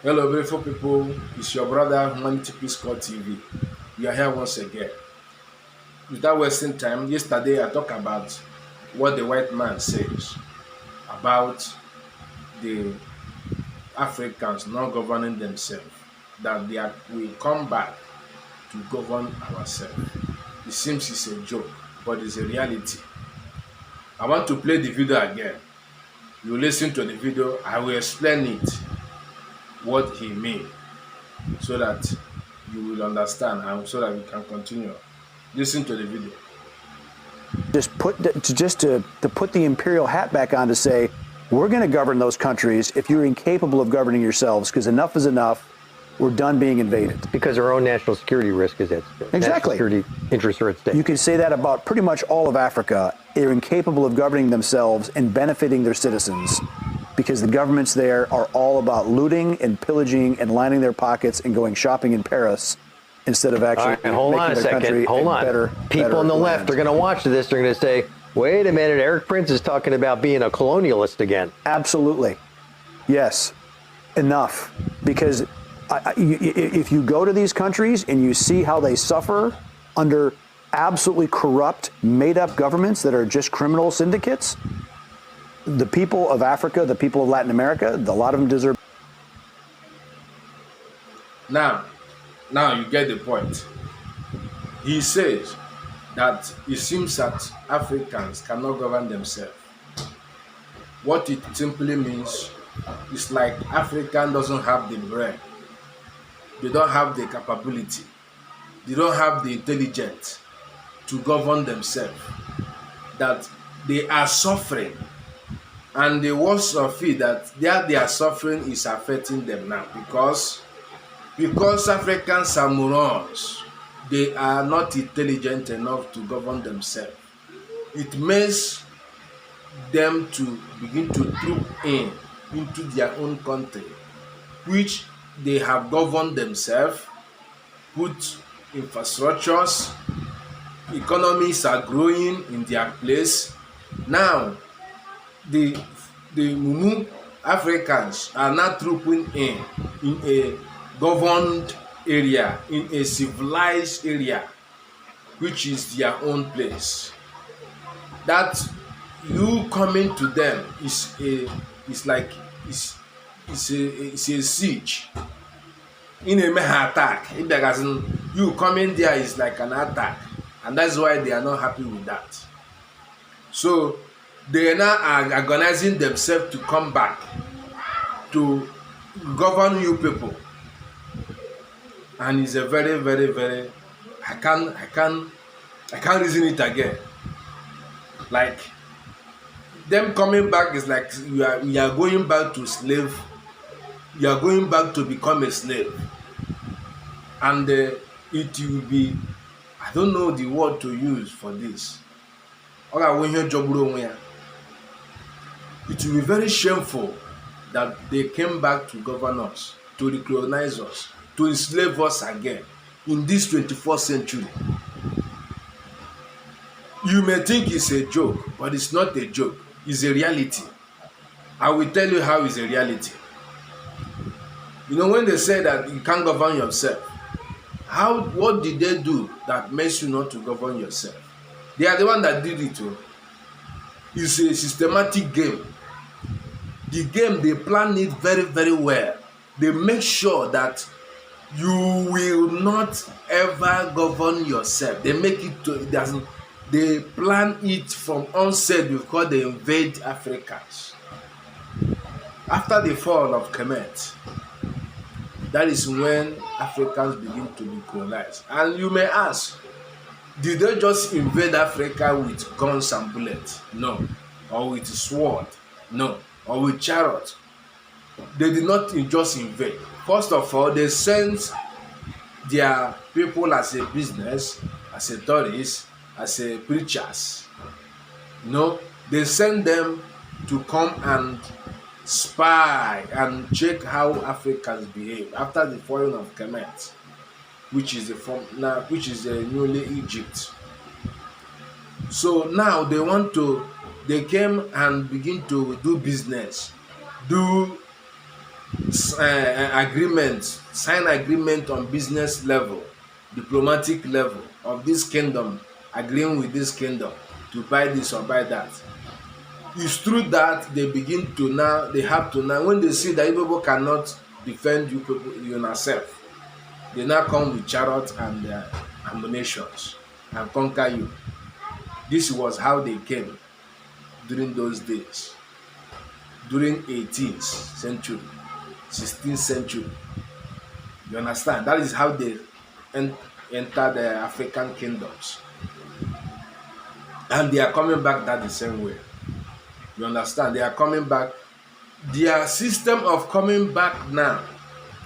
Hello, beautiful people. It's your brother, Humanity Peace Corps TV. We are here once again. Without wasting time, yesterday I talked about what the white man says about the Africans not governing themselves, that we come back to govern ourselves. It seems it's a joke, but it's a reality. I want to play the video again. You listen to the video, I will explain it, what he means, so that you will understand and so that we can continue. Listen to the video. To put the imperial hat back on to say, we're going to govern those countries if you're incapable of governing yourselves, because enough is enough. We're done being invaded. Because our own national security risk is at stake. Exactly. National security interests are at stake. You can say that about pretty much all of Africa. They're incapable of governing themselves and benefiting their citizens because the governments there are all about looting and pillaging and lining their pockets and going shopping in Paris instead of actually hold on a second. Hold on. People on the left are going to watch this. They're going to say, wait a minute, Eric Prince is talking about being a colonialist again. Absolutely. Yes. Enough. Because if you go to these countries and you see how they suffer under absolutely corrupt, made-up governments that are just criminal syndicates, the people of Africa, the people of Latin America, a lot of them deserve. Now you get the point. He says that it seems that Africans cannot govern themselves. What it simply means is like African doesn't have the brain. They don't have the capability. They don't have the intelligence to govern themselves. That they are suffering. And the worst of it, that their suffering is affecting them now. Because Africans are morons. They are not intelligent enough to govern themselves. It makes them to begin to troop into their own country, which they have governed themselves, put infrastructures, economies are growing in their place. Now, the Mumu Africans are not trooping in a governed area, in a civilized area, which is their own place. That you coming to them is a siege. In a meha attack, you coming there is like an attack, and that's why they are not happy with that. So they now are organizing themselves to come back to govern you people, and it's a very, very, very. I can't reason it again. Like them coming back is like we are going back to slave. You are going back to become a slave, and it will be, I don't know the word to use for this. It will be very shameful that they came back to govern us, to recolonize us, to enslave us again in this 21st century. You may think it's a joke, but it's not a joke. It's a reality. I will tell you how it's a reality. You know, when they say that you can't govern yourself, what did they do that makes you not to govern yourself? They are the one that did it too. It's a systematic game. The game, they plan it very, very well. They make sure that you will not ever govern yourself. They make it they plan it from onset before they invade Africans. After the fall of Kemet, that is when Africans begin to be colonized. And you may ask, did they just invade Africa with guns and bullets? No. Or with sword? No. Or with chariots? They did not just invade. First of all, they sent their people as a business, as a tourist, as a preachers. They sent them to come and spy and check how Africans behave after the falling of Kemet, which is the newly Egypt. So now they came and begin to do business, do agreement, sign agreement on business level, diplomatic level of this kingdom, agreeing with this kingdom to buy this or buy that. It's through that they begin to now, they have to now, when they see that you people cannot defend you people, yourself, they now come with chariots and ammunitions and conquer you. This was how they came during those days, during 18th century, 16th century. You understand? That is how they enter the African kingdoms. And they are coming back that the same way. You understand? They are coming back. Their system of coming back now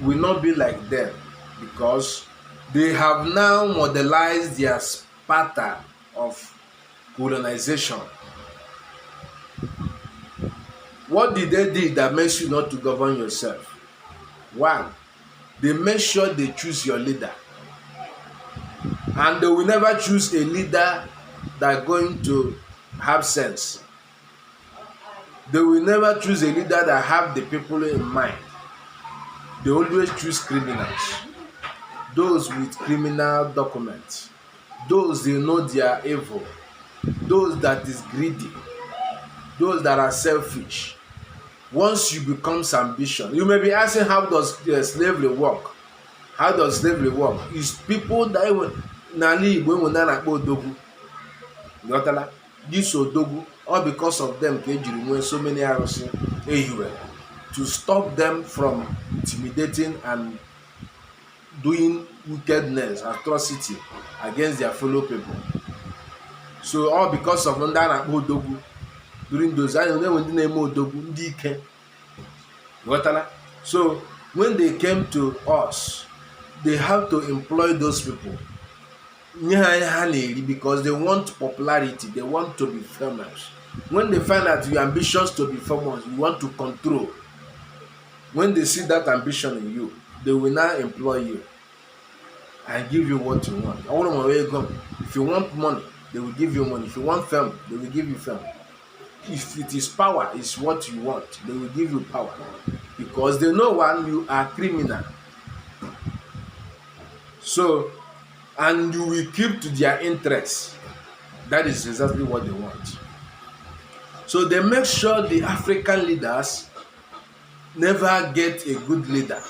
will not be like them, because they have now modelized their pattern of colonization. What did they do that makes you not to govern yourself? One, they make sure they choose your leader. And they will never choose a leader that is going to have sense. They will never choose a leader that have the people in mind. They always choose criminals. Those with criminal documents. Those they know they are evil. Those that is greedy. Those that are selfish. Once you become ambition, you may be asking, how does slavery work? How does slavery work? It's people that Nali when Odogu. This Odogu, all because of them when so many arrows to stop them from intimidating and doing wickedness, atrocity against their fellow people. So all because of Odogu. During those times, when the name Odogu, Dike. So when they came to us, they have to employ those people because they want popularity, they want to be famous. When they find that you are ambitious to be famous, you want to control. When they see that ambition in you, they will now employ you and give you what you want. If you want money, they will give you money. If you want fame, they will give you fame. If it is power, is what you want, they will give you power, because they know when you are criminal. So, and you will keep to their interests. That is exactly what they want. So they make sure the African leaders never get a good leader.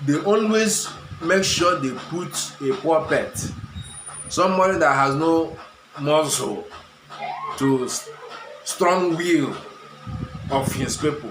They always make sure they put a puppet, somebody that has no muscle to strong will of his people.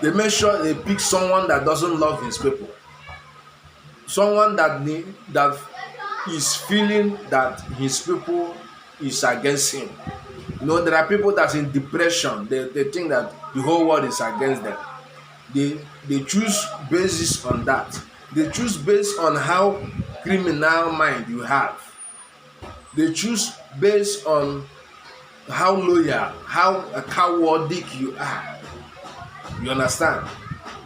They make sure they pick someone that doesn't love his people, someone that is feeling that his people is against him. You know, there are people that's in depression. They think that the whole world is against them. They choose basis on that. They choose based on how criminal mind you have. They choose based on how loyal, how cowardic you are. You understand?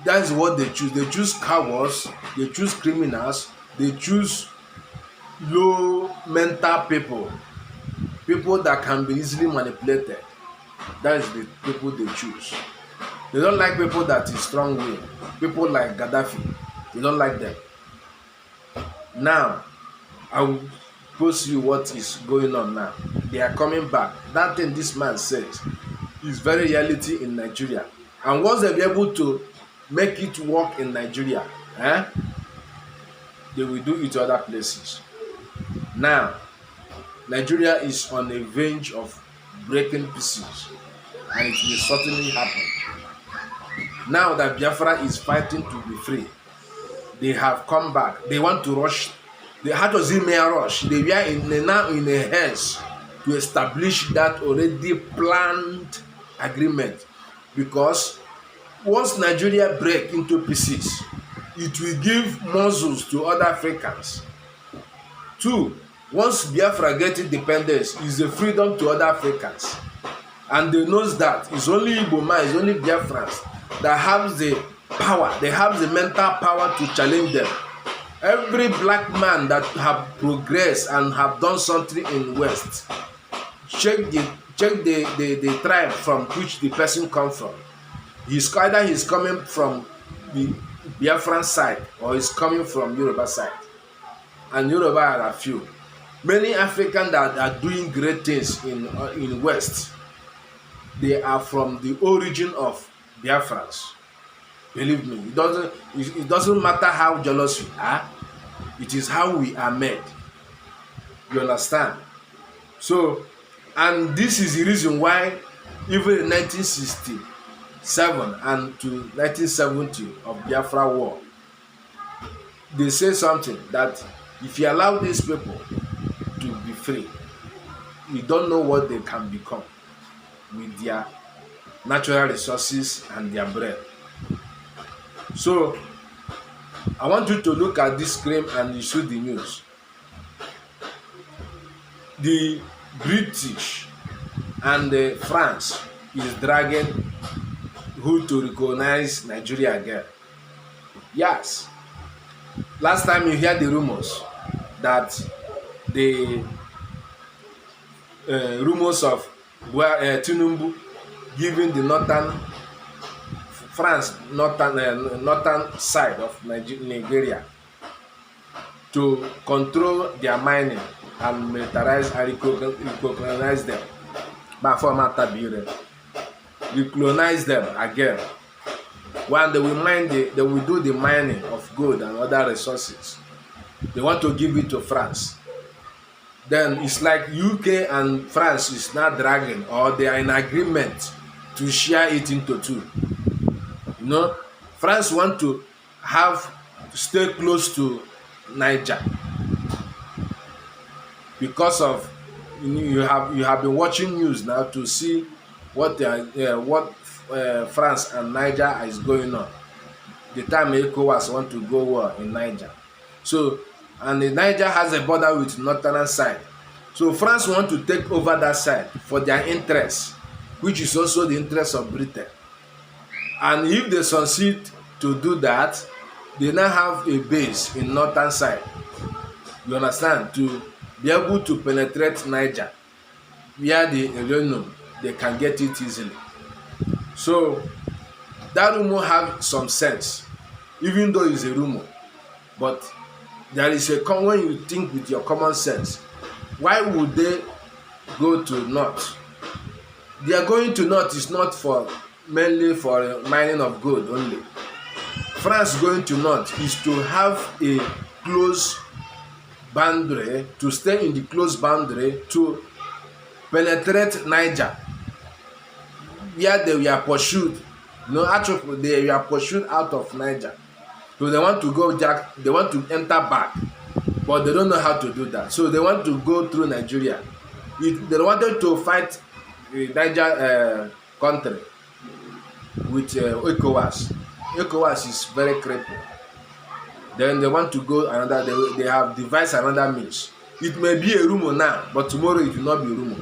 That's what they choose. They choose cowards, they choose criminals, they choose low mental people, people that can be easily manipulated. That is the people they choose. They don't like people that is strong-willed. People like Gaddafi, they don't like them. Now, I will post you what is going on now. They are coming back. That thing this man says is very reality in Nigeria. And once they be able to make it work in Nigeria, they will do it to other places. Now, Nigeria is on a verge of breaking pieces, and it will certainly happen. Now that Biafra is fighting to be free, they have come back. They want to rush. How does it mean rush? They were now in a haste to establish that already planned agreement, because once Nigeria break into pieces, it will give muscles to other Africans. Two, once Biafra get independence, is a freedom to other Africans, and they knows that it's only Igbo man, it's only Biafrans that have the power, they have the mental power to challenge them. Every black man that have progressed and have done something in West, check the tribe from which the person come from. He's coming from the Biafran side or is coming from Yoruba side. And Yoruba are a few. Many Africans that are doing great things in West, they are from the origin of Biafrans. Believe me, it doesn't matter how jealous we are. It is how we are made. You understand? So, and this is the reason why even in 1967 and to 1970 of Biafra War, they say something that if you allow these people to be free, you don't know what they can become with their natural resources and their bread. So, I want you to look at this claim and you see the news. The British and France is dragging who to recognize Nigeria again. Yes. Last time you hear the rumors that the rumors of Tinubu giving the northern side of Nigeria to control their mining and militarize and recolonize them. Recolonize them again. When they will they will do the mining of gold and other resources. They want to give it to France. Then it's like UK and France is not dragging, or they are in agreement to share it into two. You know, France want to stay close to Niger because of you have been watching news now to see what France and Niger is going on. The time ECOWAS want to go war in Niger. So, and the Niger has a border with northern side. So France want to take over that side for their interest, which is also the interest of Britain. And if they succeed to do that, they now have a base in northern side. You understand? To be able to penetrate Niger, where the uranium, they can get it easily. So that rumor have some sense, even though it's a rumor. But there is when you think with your common sense, why would they go to north? They are going to north is not mainly for mining of gold only. France going to north is to have a close boundary, to stay in the close boundary to penetrate Niger, where they were pursued. Actually they were pursued out of Niger. So they want to they want to enter back, but they don't know how to do that. So they want to go through Nigeria. They wanted to fight the Niger country with ECOWAS. ECOWAS is very critical. Then they want to go another. They have devised another means. It may be a rumor now, but tomorrow it will not be a rumor.